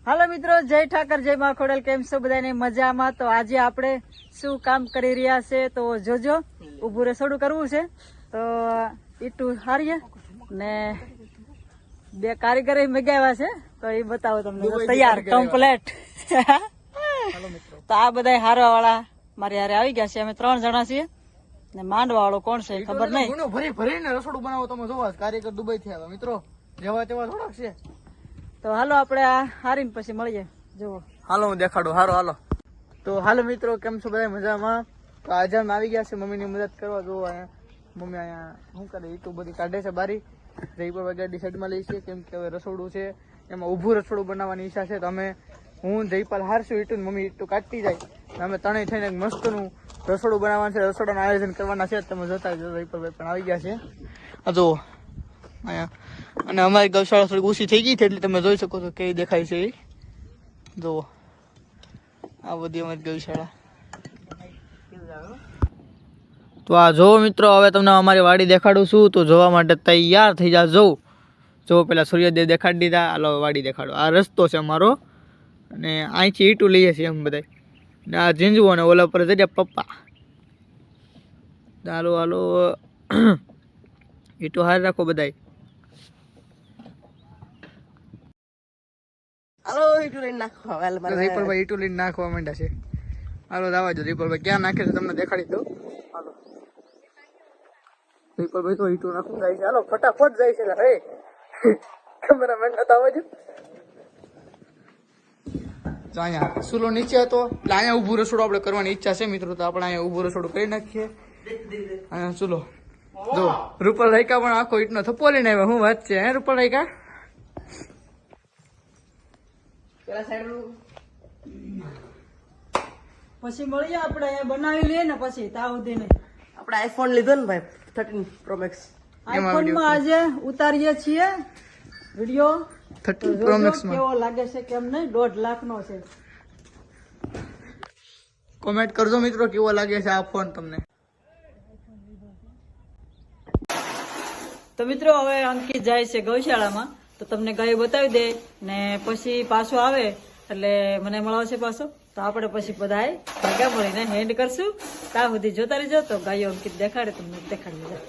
હાલો મિત્રો, જય ઠાકર, જય મા ખોડલ. કેમ છો બધાને? મજામાં? તો આજે આપણે શું કામ કરી રહ્યા છે તો જોજો. ઉભું રસોડું કરવું છે તો ઈટું હારીએ ને બે કારીગર મગાવ્યા છે તો એ બતાવો તમને. તૈયાર કમ્પ્લેટ. તો આ બધા હારવા વાળા મારી હારે આવી ગયા છે. અમે 3 જણા છીએ ને માંડવા વાળો કોણ છે ખબર નહીં. ભરી ભરીને રસોડું બનાવો તમે જોવા. કારીગર દુબઈ થી આવ્યા મિત્રો, જેવા તેવા થોડાક છે. તો હાલો આપણે આ હારીને પછી મળીએ. જુઓ, હાલો હું દેખાડું. હાલો તો હાલો મિત્રો, કેમ છો બધા? મજામાં? તો આજે અમે આવી ગયા છે મમ્મી ની મદદ કરવા. જો મમ્મી અહીંયા શું કરે, ઈટું બધી કાઢે છે બારી. જયપુર ગાડી સાઈડમાં લઈ છે કેમ કે હવે રસોડું છે એમાં ઊભું રસોડું બનાવવાની ઈચ્છા છે. તો અમે હું જયપાલ હારશું ઈટું, મમ્મી ઈટું કાઢતી જાય. અમે ત્રણેય થઈને મસ્તનું રસોડું બનાવવાનું છે, રસોડાનું આયોજન કરવાના છે. તમે જોતા જો જયપાલભાઈ પણ આવી ગયા છે. આ જુઓ અહીંયા. અને અમારી ગૌશાળા થોડી ઓછી થઈ ગઈ છે એટલે તમે જોઈ શકો છો કેવી દેખાય છે એ. જુઓ આ બધી અમારી ગૌશાળા. તો આ જો મિત્રો, હવે તમને અમારી વાડી દેખાડું છું. તો જોવા માટે તૈયાર થઈ જા. જો પેલા સૂર્યદેવ દેખાડી દીધા. હાલો વાડી દેખાડો. આ રસ્તો છે અમારો અને અહીંથી ઈટું લઈએ છીએ એમ બધા. ને આ ઝીંઝવું અને ઓલા પર જઈએ પપ્પા. હાલો ઈટું હાર રાખો બધાય. રીપલભાઈ ઈટું લઈને નાખવા માંડ્યા છે. હાલો દાવા જો રીપલભાઈ ક્યાં નાખે છે તમને દેખાડી દઉં. હાલો રીપલભાઈ તો ઈટું નાખવું જાય છે. હાલો ફટાફટ જાય છે. હે કેમેરામેન નતા આવજો. તો અહીંયા સુલો નીચે હતો એટલે અહીંયા ઊભું રસોડું આપણે કરવાની ઈચ્છા છે મિત્રો. તો આપણે અહીંયા ઊભું રસોડું કરી નાખીએ. અહીંયા સુલો જો રૂપલ રાયકા પણ આખો ઈટનો થપ્પો લઈને આવ્યા. હું વાત છે હે રૂપલ રાયકા? પછી મળીએ આપણે. અહીંયા બનાવી લઈએ ને પછી તા સુધી ને આપણે આઈફોન લીધો ને ભાઈ 13 Pro Max. આઈફોન માં આજે ઉતારીએ છીએ વિડિયો. 13 Pro Max માં કેવો લાગે છે કેમ નહીં. 1.5 લાખ નો છે. કોમેન્ટ કરજો મિત્રો કેવો લાગે છે આ ફોન તમને. તો મિત્રો હવે અંકિત જાય છે ગૌશાળામાં તો તમને ગાયો બતાવી દે ને પછી પાછો આવે એટલે મને મળાવશે પાછો. તો આપણે પછી બધાએ ભેગા મળીને હેન્ડ કરશું. ત્યાં સુધી જોતા રહેજો. તો ગાયો અંકિત દેખાડે તમને દેખાડી દેજો.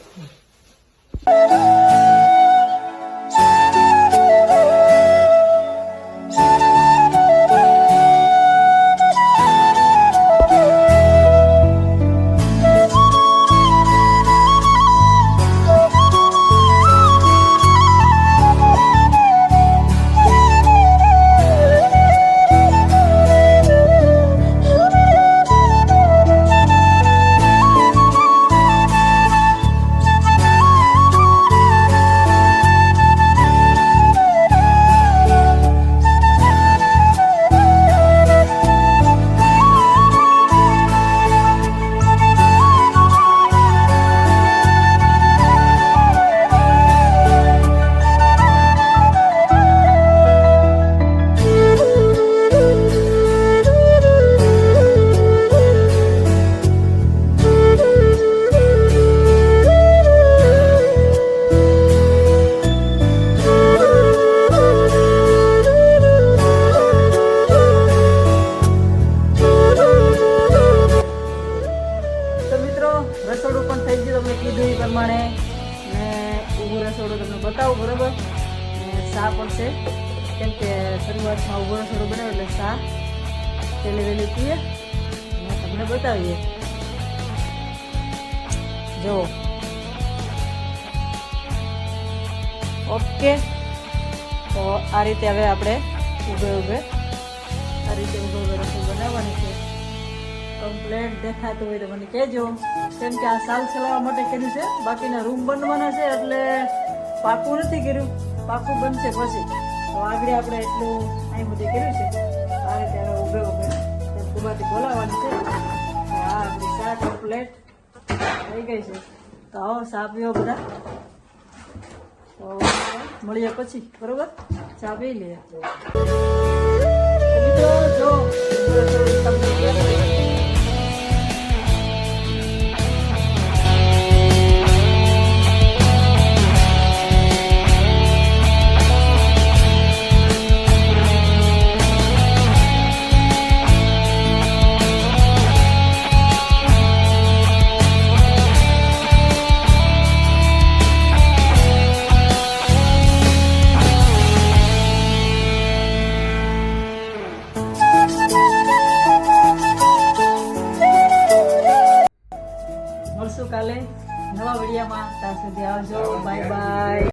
રસોડું પણ થઈ ગયું તમને કીધું એ પ્રમાણે ને ઊભું રસોડું તમને બતાવું બરોબર. ને શા પણ છે કેમ કે શરૂઆતમાં ઊભું રસોડું બનાવ્યું એટલે શા પહેલી વહેલી પીએ ને તમને બતાવીએ. જુઓ ઓકે. તો આ રીતે હવે આપણે ઊભે આ રીતે ઊભે રસોઈ બનાવવાની છે. કમ્પ્લેટ દેખાતું હોય તો મને કહેજો કેમ કે આ સાલ ચલાવવા માટે કર્યું છે. બાકીના રૂમ બનવાના છે એટલે પાકું નથી કર્યું. પાકું બનશે પછી. તો આગળ આપણે એટલું અહીં બધું કર્યું છે. આ રીતે હવે ઊભે દુબાથી બોલાવવાની છે. આ આપણી ચા કમ્પ્લેટ થઈ ગઈ છે. તો આવો ચા પીવો બધા. તો મળીએ પછી બરોબર. ચા પી લઈએ. મિત્રો જો મળશું કાલે નવા વિડીયોમાં. ત્યાં સુધી આવજો. Bye bye.